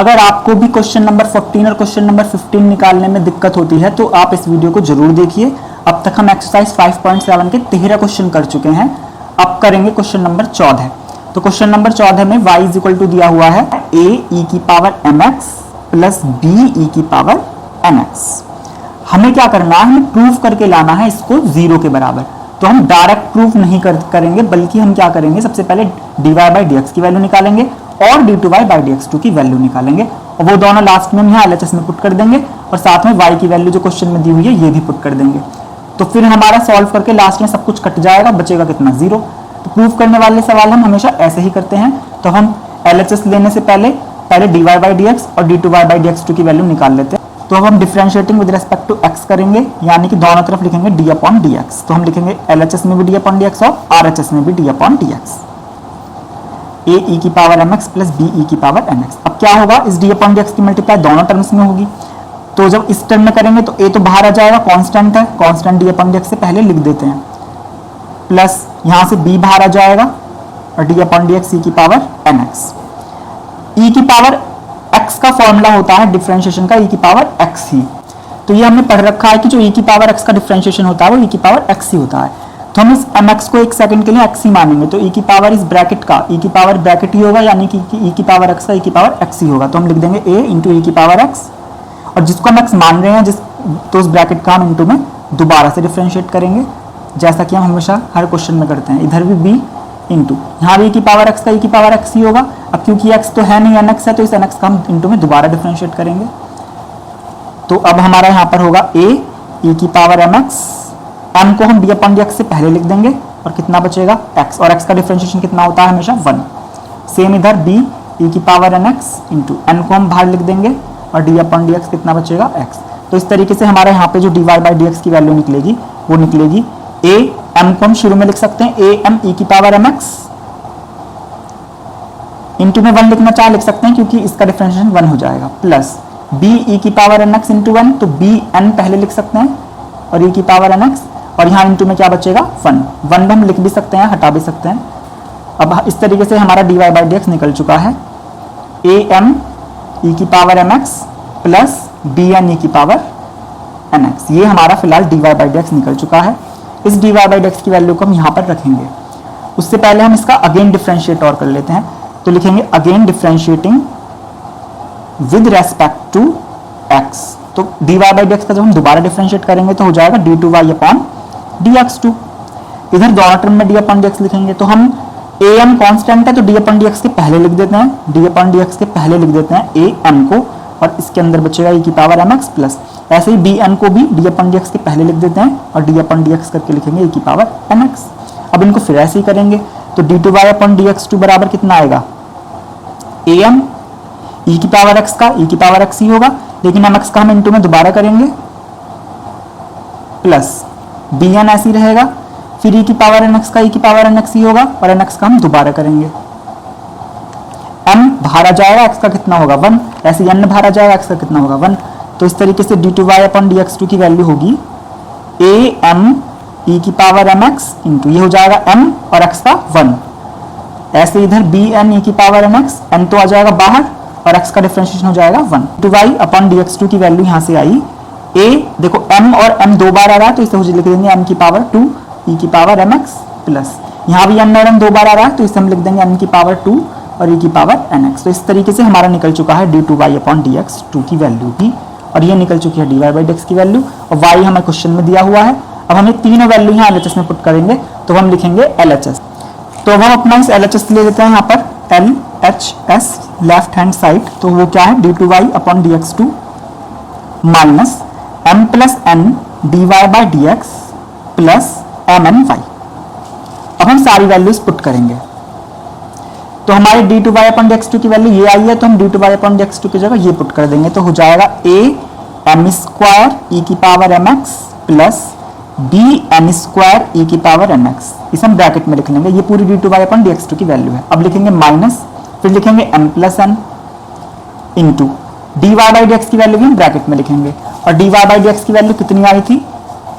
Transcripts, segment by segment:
अगर आपको भी क्वेश्चन नंबर 14 और क्वेश्चन नंबर 15 निकालने में दिक्कत होती है तो आप इस वीडियो को जरूर देखिए। अब तक हम एक्सरसाइज 5.7 के 13 क्वेश्चन कर चुके हैं। अब करेंगे क्वेश्चन नंबर 14। तो क्वेश्चन नंबर 14 में y इज इक्वल टू दिया हुआ है a e की power mx plus b e की पावर nx। हमें क्या करना है, हमें प्रूव करके लाना है इसको जीरो के बराबर। तो हम डायरेक्ट प्रूफ नहीं करेंगे, बल्कि हम क्या करेंगे, सबसे पहले dy बाई dx की वैल्यू निकालेंगे और d2y बाई dx2 की वैल्यू निकालेंगे, और वो दोनों लास्ट में हम यहाँ LHS में पुट कर देंगे, और साथ में y की वैल्यू जो क्वेश्चन में दी हुई है ये भी पुट कर देंगे। तो फिर हमारा सॉल्व करके लास्ट में सब कुछ कट जाएगा, बचेगा कितना, जीरो। तो प्रूफ करने वाले सवाल हम हमेशा ऐसे ही करते हैं। तो हम LHS लेने से पहले dy बाई dx और d2y बाई dx2 की वैल्यू निकाल लेते हैं। तो अब हम differentiating with respect to x करेंगे, यानी कि दोनों तरफ लिखेंगे d अपॉन dx। तो हम लिखेंगे LHS में भी d अपॉन dx और RHS में भी d upon dx। a e की power mx plus b e की पावर nx। अब क्या होगा, इस d अपॉन dx की मल्टीप्लाई दोनों टर्म्स में होगी। तो जब इस टर्म में करेंगे तो a तो बाहर आ जाएगा, कांस्टेंट है, कांस्टेंट d अपॉन dx से पहले लिख देते हैं, प्लस यहां से b बाहर आ जाएगा और d अपॉन dx e की पावर nx। e की पावर x का फॉर्मूला होता है डिफरेंशिएशन का e की पावर x ही। तो ये हमने पढ़ रखा है कि जो e की पावर x का डिफरेंशिएशन होता है वो e की पावर x ही होता है। तो हम इस mx को एक सेकंड के लिए x ही मानेंगे, तो e की पावर इस ब्रैकेट का e की पावर ब्रैकेट ही होगा, यानी कि e की पावर x का e की पावर x ही होगा। तो हम लिख देंगे a इंटू e की पावर x, और जिसको हम x मान रहे हैं तो उस ब्रैकेट का हम इंटू में दोबारा से डिफरेंशिएट करेंगे, जैसा कि हम हमेशा हर क्वेश्चन में करते हैं। इधर भी b इंटू, यहाँ भी e की पावर x का e की पावर x ही होगा। अब क्योंकि x तो है नहीं, nx है, तो इस nx का हम इंटू में दोबारा डिफरेंशिएट करेंगे। तो अब हमारा यहाँ पर होगा a e की पावर mx, m को हम d अपॉन dx से पहले लिख देंगे, और कितना बचेगा x, और x का डिफरेंशिएशन कितना होता है हमेशा 1। सेम इधर b e की पावर nx इंटू n को हम बाहर लिख देंगे, और d अपॉन dx कितना बचेगा x। तो इस तरीके से हमारे यहाँ पे जो dy बाई dx की वैल्यू निकलेगी वो निकलेगी a m को हम शुरू में लिख सकते हैं a m e की पावर mx, इंटू में 1 लिखना चाहे लिख सकते हैं क्योंकि इसका डिफरेंशिएशन 1 हो जाएगा, प्लस b e की पावर nx इंटू 1, तो b n पहले लिख सकते हैं और e की पावर nx, और यहाँ इंटू में क्या बचेगा 1 हम लिख भी सकते हैं, हटा भी सकते हैं। अब इस तरीके से हमारा dy बाई dx निकल चुका है a m e की power mx plus b n e की पावर nx। ये हमारा फिलहाल dy बाई dx निकल चुका है। इस dy बाई dx की वैल्यू को हम यहाँ पर रखेंगे। उससे पहले हम इसका अगेन डिफरेंशिएट और कर लेते हैं। तो लिखेंगे again differentiating with respect to x। तो dy बाई dx का जब हम दोबारा डिफरेंशिएट करेंगे तो हो जाएगा d2y अपॉन dx2। इधर दोनों टर्म में d अपॉन dx लिखेंगे, तो हम am कांस्टेंट है तो d अपॉन dx के पहले लिख देते हैं, d अपॉन dx के पहले लिख देते हैं am को, और इसके अंदर बचेगा e की पावर mx प्लस, ऐसे ही bn को भी d अपॉन dx के पहले लिख देते हैं और d अपॉन dx करके लिखेंगे e की पावर nx। अब इनको फिर ऐसे ही करेंगे, तो d2y अपॉन dx2 बराबर कितना आएगा, am e की पावर x का e की पावर x ही होगा, लेकिन mx का हम इंटू में दोबारा करेंगे, प्लस bn ऐसे ही रहेगा, फिर e की पावर nx का e की पावर nx ही होगा, और nx का हम दोबारा करेंगे। m बाहर आ जाएगा, x का कितना होगा 1, ऐसे n बाहर आ जाएगा, x का कितना होगा 1। तो इस तरीके से d2y अपॉन dx2 की वैल्यू होगी am e की पावर mx इंटू ये हो जाएगा m और x का 1। ऐसे इधर bn e की पावर mx, n तो आ जाएगा बाहर और x का डिफरेंशिएशन हो जाएगा 1। d2y अपॉन dx2 की वैल्यू यहाँ से आई a, देखो m और m दो बार आ रहा है तो इसे लिख देंगे m की पावर 2 e की पावर mx प्लस, यहाँ भी m और m दो बार आ रहा है तो इसे हम लिख देंगे m की पावर 2 और e की पावर nx। तो इस तरीके से हमारा निकल चुका है d2y अपॉन dx2 की वैल्यू भी, और ये निकल चुकी है dy बाई dx की वैल्यू, और y हमें क्वेश्चन में दिया हुआ है। अब हम ये तीनों वैल्यू यहाँ LHS में पुट करेंगे, तो हम लिखेंगे LHS। तो अब हम अपना इस LHS ले लेते हैं यहाँ पर LHS लेफ्ट हैंड साइड, तो वो क्या है d2y upon dx2 minus m plus n dy by dx plus mny। अब हम सारी वैल्यूज पुट करेंगे, तो हमारे d2y अपॉन dx2 की वैल्यू ये आई है, तो हम d2y अपॉन dx2 की जगह ये पुट कर देंगे, तो हो जाएगा a m स्क्वायर e की power mx plus b n square e की पावर mx। इसे हम ब्रैकेट में लिख लेंगे, ये पूरी d2y अपॉन dx2 की वैल्यू है। अब लिखेंगे माइनस, फिर लिखेंगे m plus n into dy by dx की वैल्यू भी हम ब्रैकेट में लिखेंगे, और dy बाई dx की वैल्यू कितनी आई थी,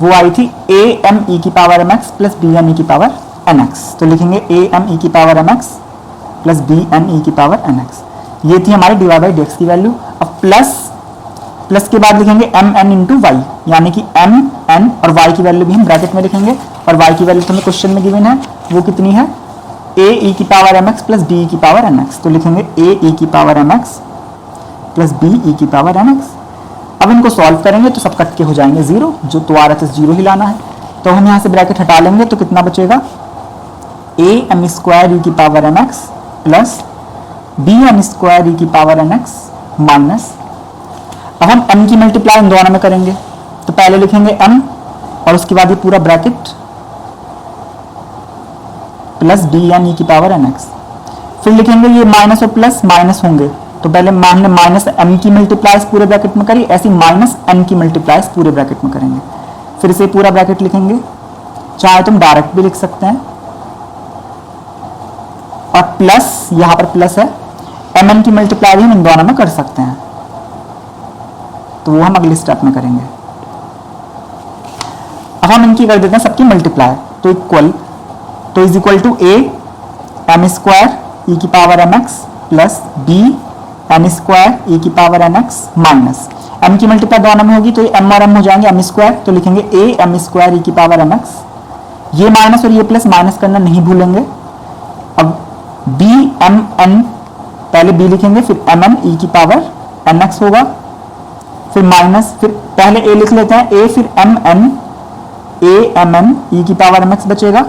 वो आई थी a m e की power mx plus b n e की पावर nx। तो लिखेंगे a m e की power mx plus b n e की पावर nx। ये थी हमारी dy बाई डी एक्स की वैल्यू। अब प्लस के बाद लिखेंगे एम एन इंटू वाई, यानी कि एम एन और वाई की वैल्यू भी हम ब्रैकेट में लिखेंगे, और वाई की वैल्यू तो हमें क्वेश्चन में गिवन है, वो कितनी है ए ई की power M x plus b e की पावर एन एक्स। तो लिखेंगे ए ई की power M x plus b e की पावर एन एक्स। अब इनको सॉल्व करेंगे तो सब कट के हो जाएंगे जीरो, जो तो आ रहा था जीरो ही लाना है, तो हम यहाँ से ब्रैकेट हटा लेंगे तो कितना बचेगा ए एम स्क्वायर ई की power M x plus B M square E की पावर एन एक्स माइनस, अब हम m की मल्टीप्लाई इन दोनों में करेंगे, तो पहले लिखेंगे m और उसके बाद ये पूरा bracket plus b n e की पावर एन एक्स, फिर लिखेंगे ये माइनस और प्लस माइनस होंगे, तो पहले हमने माइनस m की मल्टीप्लाइज पूरे ब्रैकेट में करी, ऐसी माइनस n की मल्टीप्लाइज पूरे ब्रैकेट में करेंगे, फिर से पूरा ब्रैकेट लिखेंगे, चाहे तुम डायरेक्ट भी लिख सकते हैं, और प्लस यहां पर प्लस है, mn की मल्टीप्लाई भी हम इन दोनों में कर सकते हैं, तो वो हम अगले स्टेप में करेंगे। अब हम इनकी कर देते हैं सबकी मल्टीप्लाई, तो इक्वल, तो is equal to A M square E की power M x plus B M square E की power M X minus, M की मल्टीप्लाई दोनों में होगी तो ये एम और एम हो जाएंगे एम स्क्वायर, तो लिखेंगे ए एम स्क्वायर ई की पावर एम एक्स, ये माइनस और ये प्लस माइनस करना नहीं भूलेंगे। अब बी एम एन, पहले बी लिखेंगे फिर एम एन ई की पावर एन एक्स होगा, फिर माइनस, फिर पहले a लिख लेते हैं a, फिर m n a m n e की पावर एम एक्स बचेगा,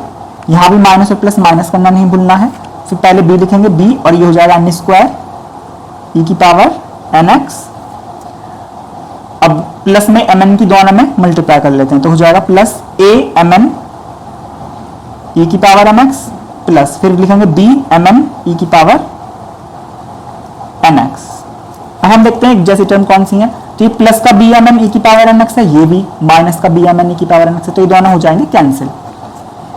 यहां भी माइनस और प्लस माइनस करना नहीं भूलना है, फिर पहले b लिखेंगे b और ये हो जाएगा एन स्क्वायर ई की पावर एन एक्स। अब प्लस में एम एन की दोनों में मल्टीप्लाई कर लेते हैं, तो हो जाएगा plus a m n e की पावर एम एक्स प्लस, फिर लिखेंगे b एम एन ई की पावर एन एक्स। अब हम देखते हैं एक जैसी टर्म कौन सी है, तो ये प्लस का बी एम एन ई की पावर एन एक्स है, ये भी माइनस का बी एम एन ई की पावर एन एक्स है, तो ये दोनों हो जाएंगे कैंसिल।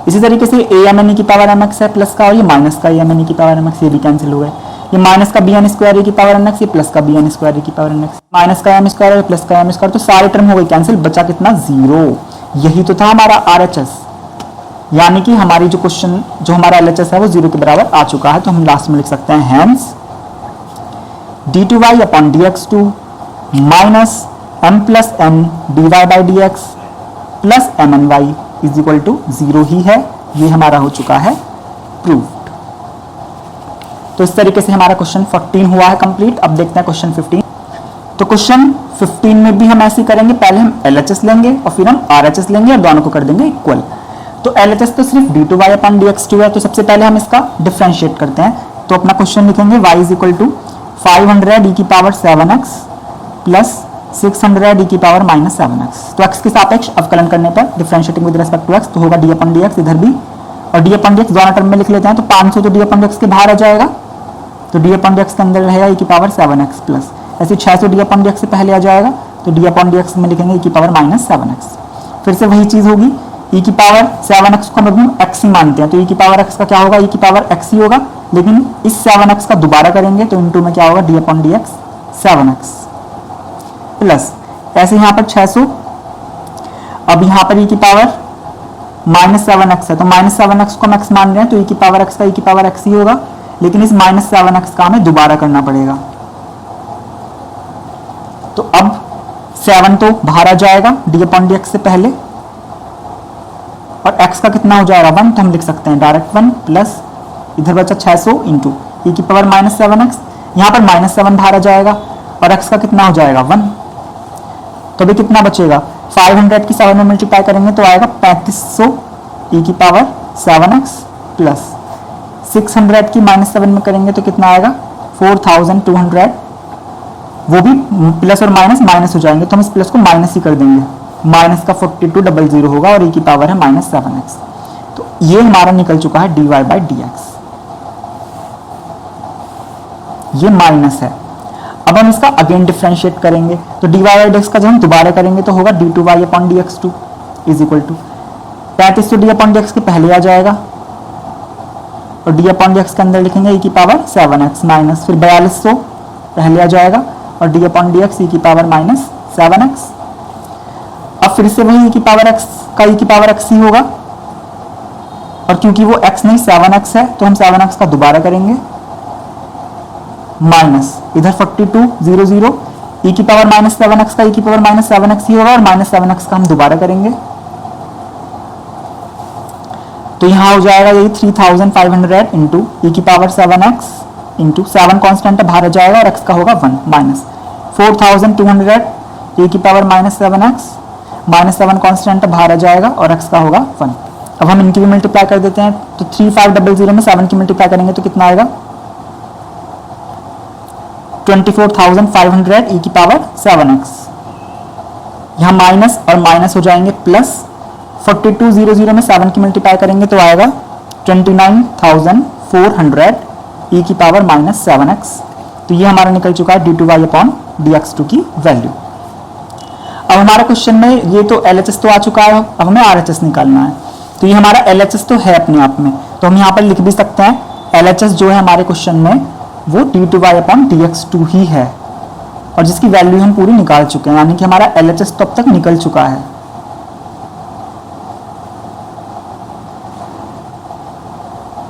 इसी तरीके से ए एम एन ई की पावर एम एक्स है प्लस का, और ये माइनस का ए एम एन ई की पावर एम एक्स, ये भी कैंसिल हो गए, ये माइनस का बी एन स्क्वायर ई की पावर एन एक्स, ये प्लस का बी एन स्क्वायर ई की पावर एन एक्स, माइनस का एम स्क्वायर प्लस का एम स्क्वायर, तो सारी टर्म हो गई कैंसिल, बचा कितना जीरो। यही तो था हमारा आर एच एस, यानी कि हमारी जो क्वेश्चन जो हमारा एल एच एस है वो जीरो के बराबर आ चुका है, तो हम लास्ट में लिख सकते हैं hence d2y upon dx2 minus m plus n dy by D X plus M N Y is equal to zero ही है, ये हमारा हो चुका है प्रूव्ड। तो इस तरीके से हमारा क्वेश्चन 14 हुआ है कंप्लीट। अब देखते हैं क्वेश्चन 15। तो क्वेश्चन 15 में भी हम ऐसे ही करेंगे, पहले हम LHS लेंगे और फिर हम RHS लेंगे और दोनों को कर देंगे इक्वल। तो LHS तो सिर्फ d2y अपॉन dx2 है, तो सबसे पहले हम इसका डिफरेंशिएट करते हैं, तो अपना क्वेश्चन लिखेंगे y इज इक्वल टू 500 ई की पावर 7x प्लस 600 ई की पावर माइनस 7x। तो x के सापेक्ष अवकलन करने पर differentiating with respect to x, तो होगा d अपॉन dx इधर भी, और d अपॉन dx दोनों टर्म में लिख लेते हैं, तो 500 तो d अपॉन dx के बाहर आ जाएगा, तो d अपॉन dx के अंदर रहेगा e की पावर 7x प्लस, ऐसे 600 d अपॉन dx से पहले आ जाएगा, तो d अपॉन dx में लिखेंगे e की पावर माइनस 7x। फिर से वही चीज होगी, e की पावर 7x को हम x ही मानते हैं, तो e की पावर x का क्या होगा, e की पावर x ही होगा, लेकिन इस 7x का दोबारा करेंगे तो इनटू में क्या होगा d upon dx 7x plus, ऐसे यहाँ पर 600, अब यहाँ पर e की पावर माइनस 7x है, तो माइनस 7x को हम x मान रहे हैं, तो e की पावर x का e की पावर x ही होगा, लेकिन इस माइनस 7x का हमें दोबारा करना पड़ेगा, तो अब 7 तो बाहर आ जाएगा d अपॉन dx से पहले, और x का कितना हो जाएगा 1, तो हम लिख सकते हैं डायरेक्ट 1 प्लस इधर बचा 600 इंटू ई की पावर माइनस 7x, यहाँ पर माइनस 7 बाहर आ जाएगा, और x का कितना हो जाएगा 1, तो अभी कितना बचेगा 500 की 7 में मल्टीप्लाई करेंगे तो आएगा 3500 ई की पावर 7x प्लस 600 की माइनस 7 में करेंगे तो कितना आएगा 4200, वो भी प्लस और माइनस माइनस हो जाएंगे, तो हम इस प्लस को माइनस ही कर देंगे, माइनस का 4200 होगा और ई की पावर है माइनस 7x। तो ये हमारा निकल चुका है dy बाई डी एक्स, ये माइनस है। अब हम इसका अगेन डिफरेंशिएट करेंगे, तो dy बाई डी एक्स का जब हम दोबारा करेंगे तो होगा d2y upon dx2 is equal to 3500 d upon dx के पहले आ जाएगा, और d अपॉन dx के अंदर लिखेंगे e की पावर 7x माइनस, फिर 4200 पहले आ जाएगा, और d अपॉन dx e की पावर माइनस 7x। अब फिर से वही e की पावर x का e की पावर x ही होगा, और क्योंकि वो x नहीं 7x है तो हम 7x का दोबारा करेंगे, माइनस इधर 42 0 0 e की पावर माइनस 7x का e की पावर माइनस 7x ही होगा और माइनस 7x का हम दोबारा करेंगे तो यहां हो जाएगा यही 3500 इंटू ई की पावर 7x इंटू 7 कॉन्स्टेंट बाहर आ जाएगा और x का होगा 1 माइनस 4200 e की power minus 7x minus 7 constant बाहर आ जाएगा और x का होगा 1। अब हम इनकी भी मल्टीप्लाई कर देते हैं तो 3500 में 7 की मल्टीप्लाई करेंगे तो कितना आएगा 24,500 e की पावर 7x। यहां माइनस और माइनस हो जाएंगे प्लस 4200 में 7 की मल्टीप्लाई करेंगे तो आएगा 29,400 e की पावर माइनस 7x। तो ये हमारा निकल चुका है d2y अपॉन dx2 की वैल्यू। अब हमारा क्वेश्चन में ये तो LHS तो आ चुका है, अब हमें RHS निकालना है। तो ये हमारा LHS तो है अपने आप में, तो हम यहाँ पर लिख भी सकते हैं LHS जो है हमारे क्वेश्चन में वो d2y अपॉन dx2 ही है और जिसकी वैल्यू हम पूरी निकाल चुके हैं, यानी कि हमारा LHS तो अब तक निकल चुका है।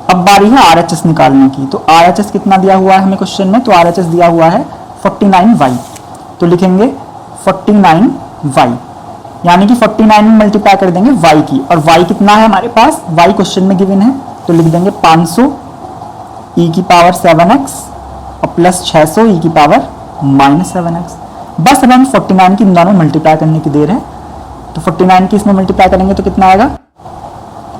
अब बारी है RHS निकालने की। तो RHS कितना दिया हुआ है हमें क्वेश्चन में, तो RHS दिया हुआ है 49y। तो लिखेंगे 49y यानी कि 49 में मल्टीप्लाई कर देंगे y की, और y कितना है हमारे पास, y क्वेश्चन में गिवन है तो लिख देंगे 500 e की पावर 7x और प्लस 600 e की पावर माइनस 7x। बस अब हम 49 की इन दोनों मल्टीप्लाई करने की देर है। तो 49 की इसमें मल्टीप्लाई करेंगे तो कितना आएगा,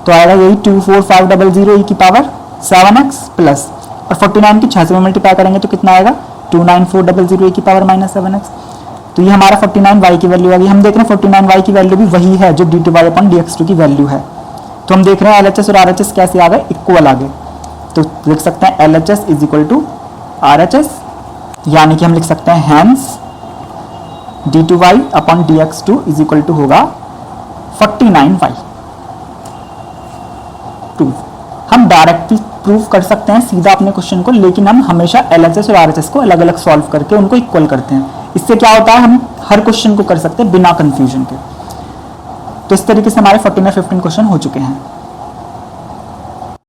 तो आएगा यही 24500 e की पावर 7x प्लस, और 49 की 600 में मल्टीप्लाई करेंगे तो कितना आएगा 29400 e की पावर माइनस 7x। तो ये हमारा 49y की वैल्यू आ गई। हम देख रहे हैं 49y की वैल्यू भी वही है जो d2y अपॉन dx2 की वैल्यू है। तो हम देख रहे हैं LHS और RHS कैसे आ गए, इक्वल आ गए। तो लिख सकते हैं LHS is equal to RHS, यानी कि हम लिख सकते हैं hence d2y upon dx2 is equal to होगा 49y। हम डायरेक्टली प्रूव कर सकते हैं सीधा अपने क्वेश्चन को, लेकिन हम हमेशा LHS और RHS को अलग अलग सॉल्व करके उनको इक्वल करते हैं। इससे क्या होता है, हम हर क्वेश्चन को कर सकते हैं बिना कंफ्यूजन के। तो इस तरीके से हमारे 14 और 15 क्वेश्चन हो चुके हैं।